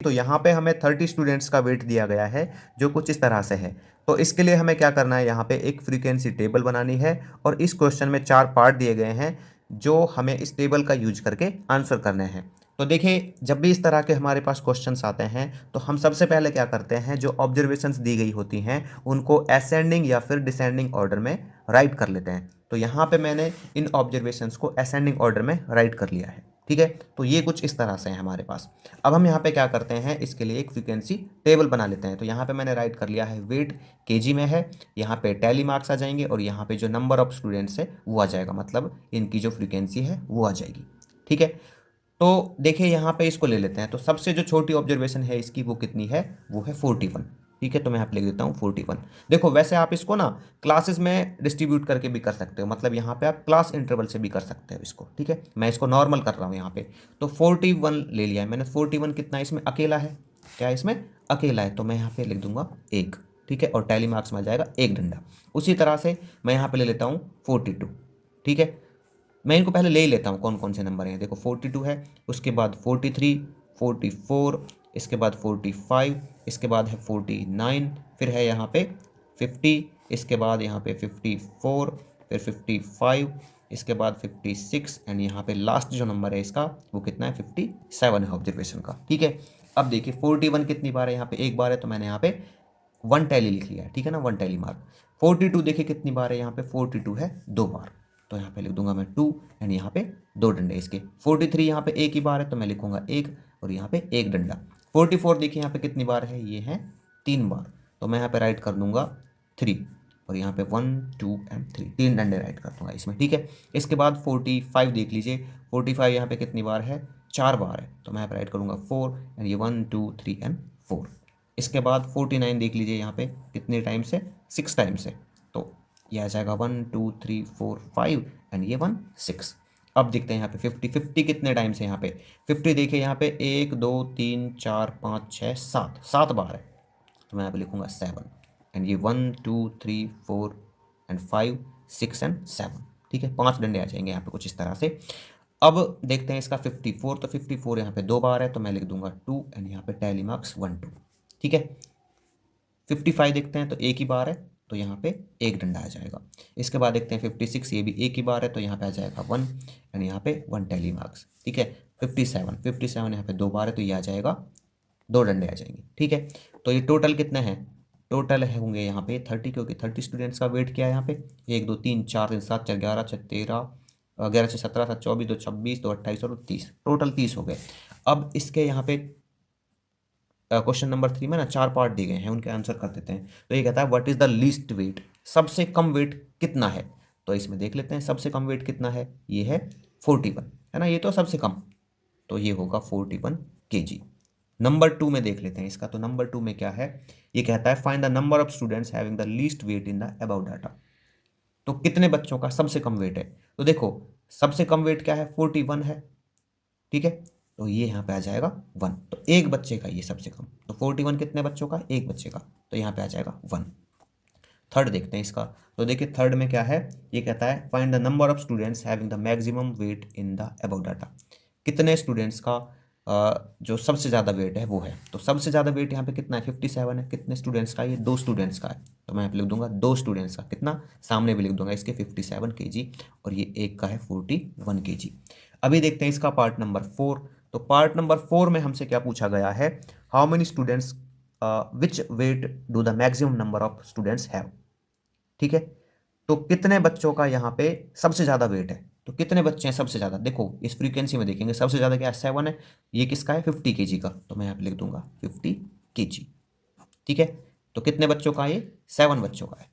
तो यहाँ पे हमें 30 स्टूडेंट्स का वेट दिया गया है जो कुछ इस तरह से है। तो इसके लिए हमें क्या करना है, यहाँ पे एक फ्रीक्वेंसी टेबल बनानी है और इस क्वेश्चन में 4 पार्ट दिए गए हैं जो हमें इस टेबल का यूज करके आंसर करने हैं। तो देखिए, जब भी इस तरह के हमारे पास क्वेश्चंस आते हैं तो हम सबसे पहले क्या करते हैं, जो ऑब्जर्वेशंस दी गई होती हैं उनको असेंडिंग या फिर डिसेंडिंग ऑर्डर में राइट कर लेते हैं। तो यहाँ पे मैंने इन ऑब्जर्वेशंस को असेंडिंग ऑर्डर में राइट कर लिया है। ठीक है, तो ये कुछ इस तरह से है हमारे पास। अब हम यहाँ पे क्या करते हैं, इसके लिए एक फ्रीक्वेंसी टेबल बना लेते हैं। तो यहाँ पे मैंने राइट कर लिया है, वेट केजी में है, यहाँ पे टैली मार्क्स आ जाएंगे और यहाँ पे जो नंबर ऑफ स्टूडेंट्स है वो आ जाएगा, मतलब इनकी जो फ्रीक्वेंसी है वो आ जाएगी। ठीक है, तो देखिए यहाँ पे इसको ले लेते हैं। तो सबसे जो छोटी ऑब्जर्वेशन है इसकी वो कितनी है, वो है 41। ठीक है, तो मैं यहाँ पे लिख देता हूँ 41। देखो, वैसे आप इसको ना क्लासेस में डिस्ट्रीब्यूट करके भी कर सकते हो, मतलब यहाँ पे आप क्लास इंटरवल से भी कर सकते हो इसको। ठीक है, मैं इसको नॉर्मल कर रहा हूँ यहाँ पे। तो 41 ले लिया है मैंने। 41 कितना है, इसमें अकेला है, क्या है इसमें अकेला है, तो मैं यहाँ पे लिख दूंगा 1। ठीक है, और टैली मार्क्स में आ जाएगा 1 डंडा। उसी तरह से मैं यहाँ पे ले लेता हूँ 42। ठीक है, मैं इनको पहले ले ही लेता हूँ कौन कौन से नंबर हैं। देखो 42 है, उसके बाद 43, 44, इसके बाद 45, इसके बाद है 49, फिर है यहाँ पे 50, इसके बाद यहाँ पे 54, फिर 55, इसके बाद 56 एंड यहाँ पे लास्ट जो नंबर है इसका वो कितना है, 57 है ऑब्जर्वेशन का। ठीक है, अब देखिए 41 कितनी बार है, यहाँ पे एक बार है, तो मैंने यहाँ पे 1 टैली लिख लिया है। ठीक है ना, 1 टैली मार्क। 42 देखिए कितनी बार है, यहाँ पे 42 है 2 बार, तो यहाँ पे लिख दूंगा मैं 2 एंड यहाँ पे 2 डंडे इसके। 43 यहाँ पे एक ही बार है, तो मैं लिखूंगा 1 और यहाँ पे 1 डंडा। 44 देखिए यहाँ पे कितनी बार है, ये है 3 बार, तो मैं यहाँ पे राइट कर दूंगा 3 और यहाँ पे 1 2 एंड 3, 3 डंडे राइट कर दूंगा इसमें। ठीक है, इसके बाद 45 देख लीजिए। 45 यहाँ पे कितनी बार है, 4 बार है, तो मैं यहाँ पे राइट करूँगा 4 एंड ये 1 2 3 एंड 4। इसके बाद 49 देख लीजिए, यहाँ पे कितने टाइम से, 6 टाइम से, तो ये आ जाएगा 1 2 3 4 5 एंड ये 1 6। अब देखते हैं यहाँ पे 50 कितने टाइम से, यहाँ पे 50 देखिए यहाँ पे 1 2 3 4 5 6 7, 7 बार है, तो मैं यहाँ पे लिखूंगा 7 एंड ये 1 2 3 4 एंड 5 6 एंड 7। ठीक है, 5 डंडे आ जाएंगे यहाँ पे कुछ इस तरह से। अब देखते हैं इसका 54, तो 54 यहाँ पे 2 बार है, तो मैं लिख दूंगा 2 एंड यहाँ पे टैली मार्क्स 1 2। ठीक है, 55 देखते हैं तो एक ही बार है, तो यहाँ पे 1 डंडा आ जाएगा। इसके बाद देखते हैं 56, ये भी एक ही बार है, तो यहाँ पे आ जाएगा 1 एंड यहाँ पे 1 टैली मार्क्स। ठीक है, 57 यहाँ पे 2 बार है, तो ये आ जाएगा 2 डंडे आ जाएंगे। ठीक है, तो ये टोटल कितने हैं, टोटल होंगे यहाँ पे 30, क्योंकि 30 स्टूडेंट्स का वेट किया है यहाँ पे। 1 2 3 4 3 7 4 11 6 13, 11 6 17 7 24 2 26 2 28 और 30, टोटल 30 हो गए। अब इसके यहाँ पे क्वेश्चन नंबर 3 में ना 4 पार्ट दिए गए हैं, उनके आंसर कर देते हैं। तो ये कहता है what is the least weight, सबसे कम वेट कितना है। तो इसमें देख लेते हैं सबसे कम वेट कितना है, ये है 41, है ना, ये तो सबसे कम, तो ये होगा 41 kg। नंबर 2 में देख लेते हैं इसका। तो नंबर 2 में क्या है, ये कहता है find the number of students having the least weight in the above data. तो कितने बच्चों का सबसे कम वेट है, तो देखो सबसे कम वेट क्या है, 41 है। ठीक है, तो ये यहाँ पे आ जाएगा 1, तो एक बच्चे का ये सबसे कम। तो 41 कितने बच्चों का, एक बच्चे का, तो यहाँ पे आ जाएगा 1। थर्ड देखते हैं इसका। तो देखिए थर्ड में क्या है, ये कहता है find the number of students having the maximum weight in the above data. कितने स्टूडेंट्स का जो सबसे ज़्यादा वेट है वो है। तो सबसे ज़्यादा वेट यहाँ पे कितना है, 57 है। कितने स्टूडेंट्स का, ये 2 स्टूडेंट्स का है, तो मैं यहाँ पे लिख दूंगा 2 स्टूडेंट्स का कितना, सामने भी लिख दूंगा इसके 57 kg, और ये एक का है 41 kg। अभी देखते हैं इसका पार्ट नंबर 4। तो पार्ट नंबर 4 में हमसे क्या पूछा गया है, how many students which weight do the maximum number of students have. ठीक है, तो कितने बच्चों का यहाँ पे सबसे ज़्यादा वेट है, तो कितने बच्चे हैं सबसे ज़्यादा। देखो इस फ्रीक्वेंसी में देखेंगे सबसे ज़्यादा क्या है, 7 है। ये किसका है, 50 kg का, तो मैं यहाँ पे लिख दूंगा 50 kg। ठीक है, तो कितने बच्चों का, ये 7 बच्चों का है।